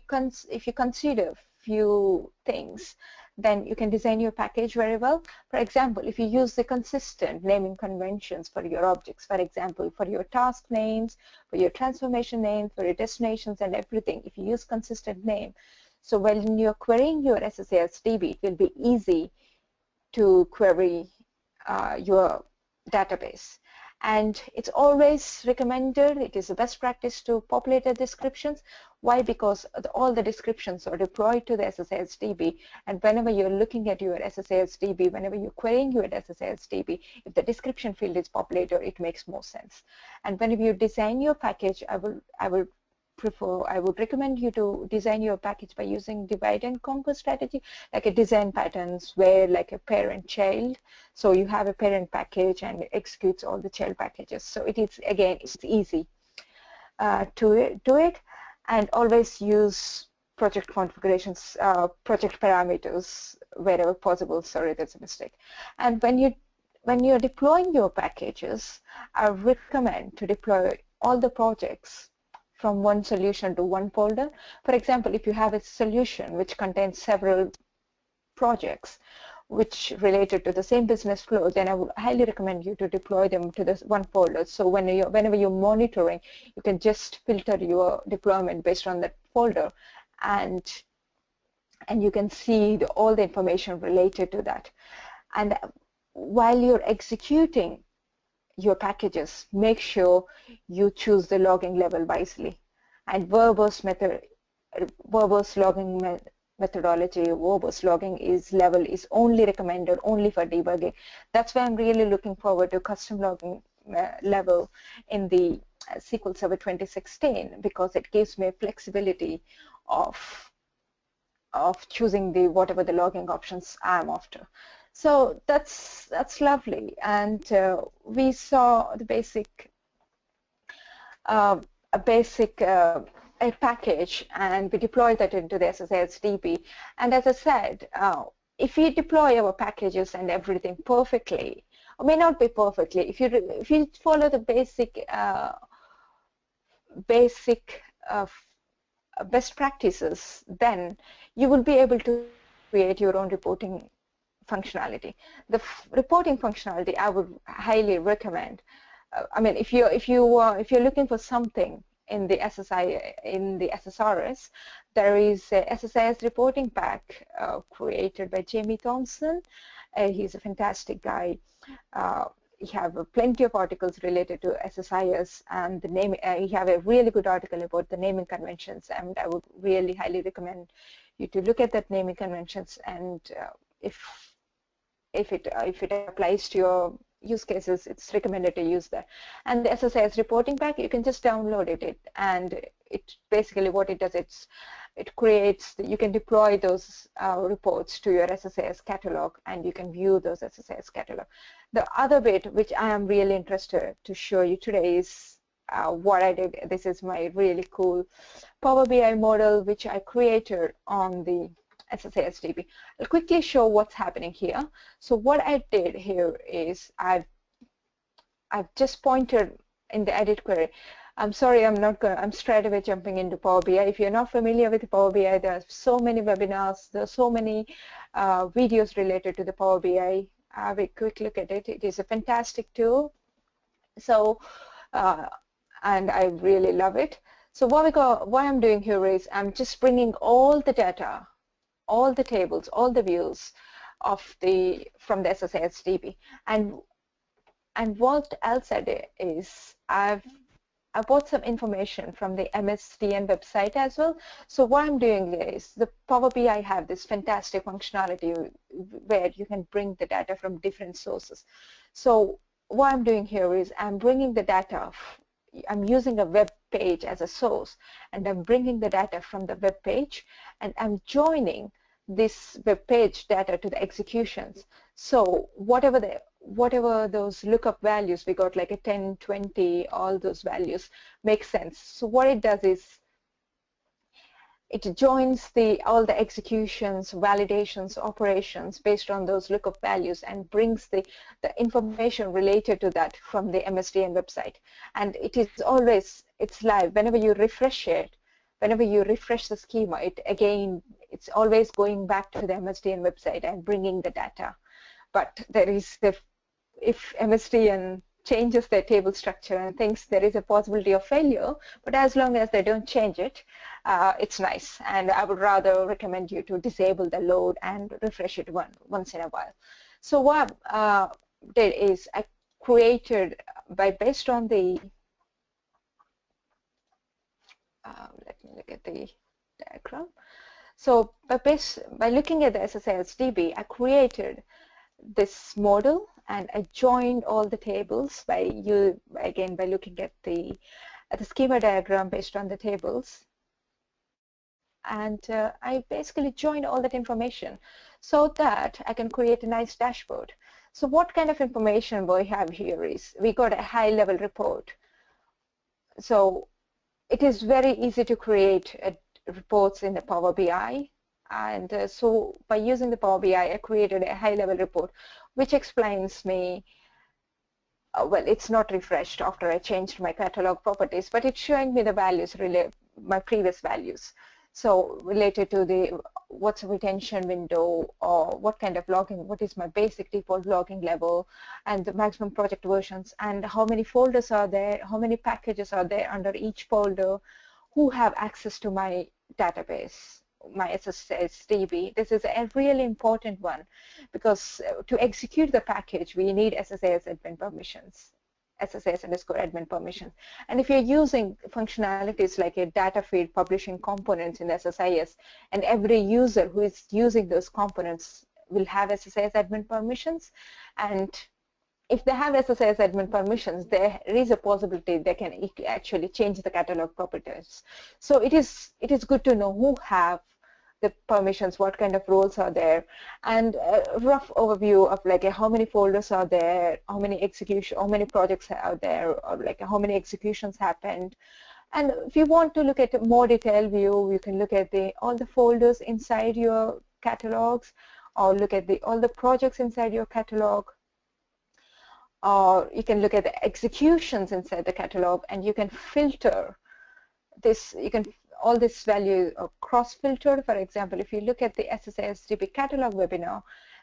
S2: consider few things, then you can design your package very well. For example, if you use the consistent naming conventions for your objects, for example, for your task names, for your transformation names, for your destinations and everything, if you use consistent name, so when you're querying your SSISDB, it will be easy to query your database. And it's always recommended, it is a best practice to populate the descriptions. Why? Because all the descriptions are deployed to the SSISDB, and whenever you're looking at your SSISDB, whenever you're querying your SSISDB, if the description field is populated, it makes more sense. And whenever you design your package, I will I would recommend you to design your package by using divide and conquer strategy, like a design patterns where like a parent-child. So you have a parent package and it executes all the child packages. So it is, again, it's easy to do it, and always use project configurations, project parameters wherever possible. Sorry, that's a mistake. And when you're deploying your packages, I recommend to deploy all the projects from one solution to one folder. For example, if you have a solution which contains several projects which related to the same business flow, then I would highly recommend you to deploy them to this one folder. So whenever you're monitoring, you can just filter your deployment based on that folder, and you can see all the information related to that. And while you're executing your packages, make sure you choose the logging level wisely. And verbose logging methodology, verbose logging level is only recommended only for debugging. That's why I'm really looking forward to custom logging level in the SQL Server 2016, because it gives me flexibility of choosing whatever the logging options I'm after. So that's lovely, and we saw the basic a package, and we deployed that into the SSISDB. And as I said, if we deploy our packages and everything perfectly, or may not be perfectly, if you follow the basic best practices, then you will be able to create your own reporting functionality. The reporting functionality I would highly recommend. I mean, if you're looking for something in the SSRS, there is a SSIS reporting pack created by Jamie Thompson. He's a fantastic guy. You have plenty of articles related to SSIS, and the name. You have a really good article about the naming conventions, and I would really highly recommend you to look at that naming conventions, and if it applies to your use cases, it's recommended to use that. And the SSIS reporting pack, you can just download it, and it basically what it does, it creates, you can deploy those reports to your SSIS catalog, and you can view those SSIS catalog. The other bit which I am really interested to show you today is what I did. This is my really cool Power BI model which I created on the SSISDB. I'll quickly show what's happening here. So what I did here is I've just pointed in the edit query. I'm sorry, I'm straight away jumping into Power BI. If you're not familiar with Power BI, there are so many webinars, there are so many videos related to the Power BI. Have a quick look at it. It is a fantastic tool. So, and I really love it. So what I'm doing here is I'm just bringing all the data, all the tables, all the views from the SSISDB, and what else I did is I bought some information from the MSDN website as well. So what I'm doing is the Power BI have this fantastic functionality where you can bring the data from different sources. So what I'm doing here is I'm bringing the data. I'm using a web page as a source, and I'm bringing the data from the web page, and I'm joining this web page data to the executions. So whatever those lookup values we got, like a 10, 20, all those values make sense. So what it does is it joins all the executions, validations, operations based on those lookup values, and brings the information related to that from the MSDN website. And it's live. Whenever you refresh it, whenever you refresh the schema, it's always going back to the MSDN website and bringing the data. But if MSDN changes their table structure and thinks there is a possibility of failure, but as long as they don't change it, it's nice. And I would rather recommend you to disable the load and refresh it once in a while. So what I did is I created, based on the, let me look at the diagram. So by looking at the SSISDB, I created this model, and I joined all the tables by looking at the the schema diagram based on the tables. And I basically join all that information so that I can create a nice dashboard. So what kind of information we have here is we got a high-level report. So it is very easy to create reports in the Power BI. And so by using the Power BI, I created a high-level report which explains me, well, it's not refreshed after I changed my catalog properties, but it's showing me the values, my previous values. So related to the what's a retention window, or what kind of logging, what is my basic default logging level, and the maximum project versions, and how many folders are there, how many packages are there under each folder, who have access to my database, my SSISDB. This is a really important one because to execute the package, we need SSIS admin permissions. SSIS_admin permissions. And if you're using functionalities like a data feed publishing components in SSIS, and every user who is using those components will have SSIS admin permissions, and if they have SSIS admin permissions, there is a possibility they can actually change the catalog properties. So it is good to know who have the permissions, what kind of roles are there, and a rough overview of like how many folders are there, how many projects are there, or like how many executions happened. And if you want to look at a more detailed view, you can look at all the folders inside your catalogs, or look at all the projects inside your catalog, or you can look at the executions inside the catalog, and you can filter this. You can all this value cross-filtered. For example, if you look at the SSISDB Catalog webinar,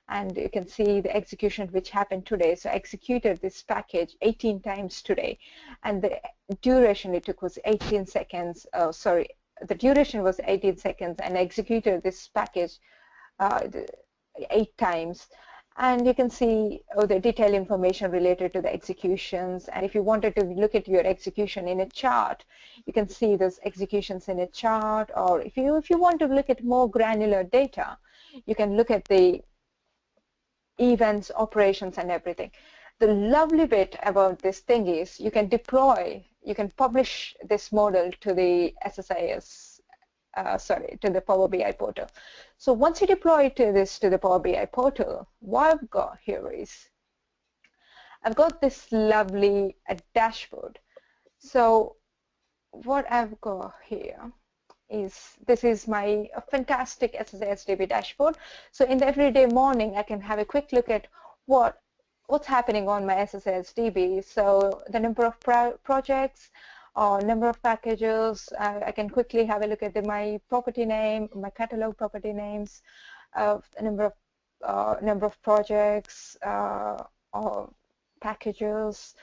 S2: and you can see the execution which happened today. So I executed this package 18 times today, and the duration it took was 18 seconds. Sorry, the duration was 18 seconds, and I executed this package 8 times. And you can see the detailed information related to the executions. And if you wanted to look at your execution in a chart, you can see those executions in a chart. Or if you want to look at more granular data, you can look at the events, operations, and everything. The lovely bit about this thing is you can publish this model to the to the Power BI portal. So once you deploy to the Power BI portal, what I've got here is I've got this lovely dashboard. So what I've got here is this is my fantastic SSISDB dashboard. So in the everyday morning, I can have a quick look at what's happening on my SSISDB. So the number of projects, or number of packages. I can quickly have a look at my property name, my catalog property names, the number of projects or packages,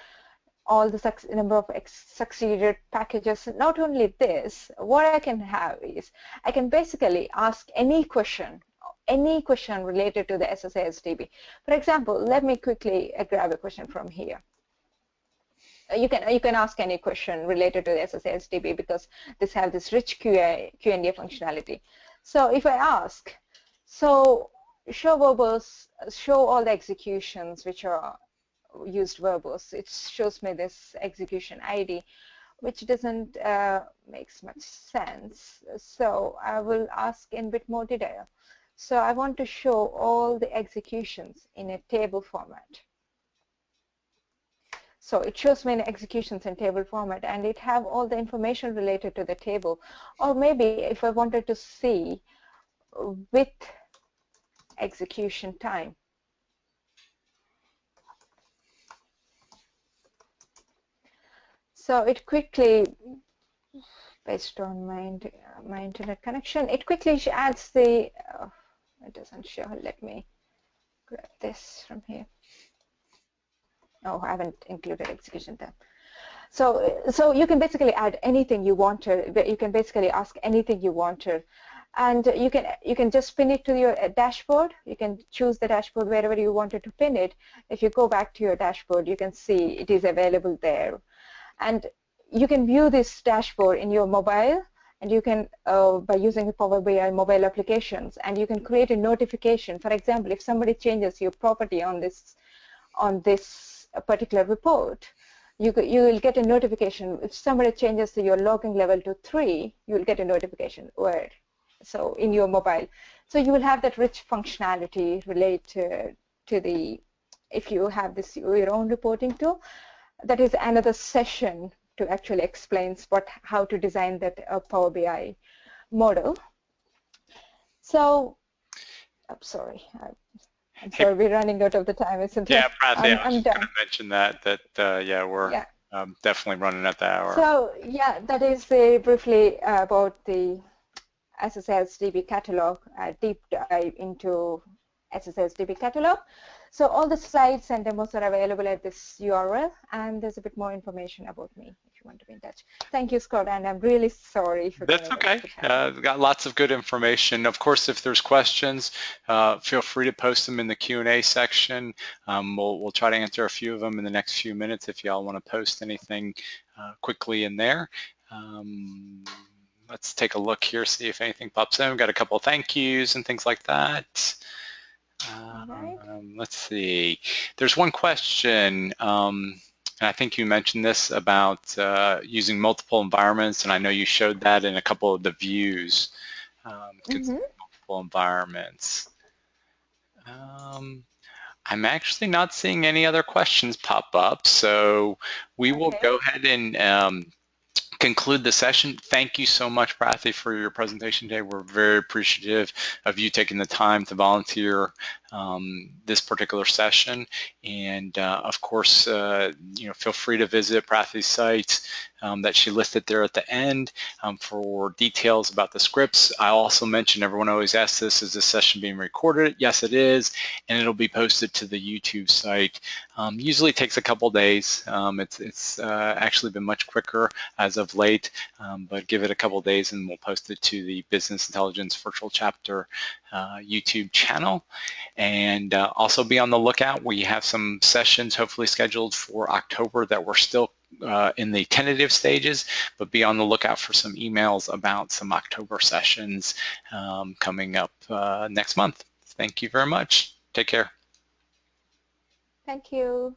S2: all the number of succeeded packages. Not only this, what I can have is I can basically ask any question related to the SSISDB. For example, let me quickly grab a question from here. You can ask any question related to the SSISDB because this have this rich Q&A functionality. So if I ask, so show all the executions which are used verbose, it shows me this execution ID, which doesn't make much sense. So I will ask in a bit more detail. So I want to show all the executions in a table format. So it shows me the executions in table format, and it have all the information related to the table. Or maybe if I wanted to see with execution time. So it quickly, based on my internet connection, it quickly adds the, it doesn't show, let me grab this from here. Oh, I haven't included execution time. So you can basically add anything you want to. You can basically ask anything you want to, and you can just pin it to your dashboard. You can choose the dashboard wherever you wanted to pin it. If you go back to your dashboard, you can see it is available there, and you can view this dashboard in your mobile. And you can, by using the Power BI mobile applications, and you can create a notification. For example, if somebody changes your property on this particular report, you will get a notification. If somebody changes your logging level to 3, you will get a notification where, so in your mobile. So you will have that rich functionality related to the, if you have this your own reporting tool. That is another session to actually explain how to design that Power BI model. So, I'm sorry. I'm sorry, we're running out of the time, isn't it?
S1: Yeah, Prathy, I was
S2: I'm
S1: just going
S2: done.
S1: to mention that yeah, we're definitely running at the hour.
S2: So yeah, that is briefly about the SSISDB Catalog, a deep dive into SSISDB Catalog. So all the slides and demos are available at this URL, and there's a bit more information about me if you want to be in touch. Thank you, Scott, and I'm really sorry for
S1: That's okay. We've got lots of good information. Of course, if there's questions, feel free to post them in the Q&A section. We'll try to answer a few of them in the next few minutes if y'all want to post anything quickly in there. Let's take a look here, see if anything pops in. We've got a couple of thank yous and things like that. Let's see. There's one question. And I think you mentioned this about using multiple environments, and I know you showed that in a couple of the views, multiple environments. I'm actually not seeing any other questions pop up, so we will go ahead and conclude the session. Thank you so much, Prathy, for your presentation today. We're very appreciative of you taking the time to volunteer this particular session. And of course, feel free to visit Prathy's site that she listed there at the end for details about the scripts. I also mentioned, everyone always asks this, is this session being recorded? Yes, it is, and it'll be posted to the YouTube site. Usually takes a couple days. It's actually been much quicker as of late, but give it a couple days and we'll post it to the Business Intelligence Virtual Chapter YouTube channel. And also be on the lookout. We have some sessions hopefully scheduled for October that we're still in the tentative stages, but be on the lookout for some emails about some October sessions coming up next month. Thank you very much. Take care.
S2: Thank you.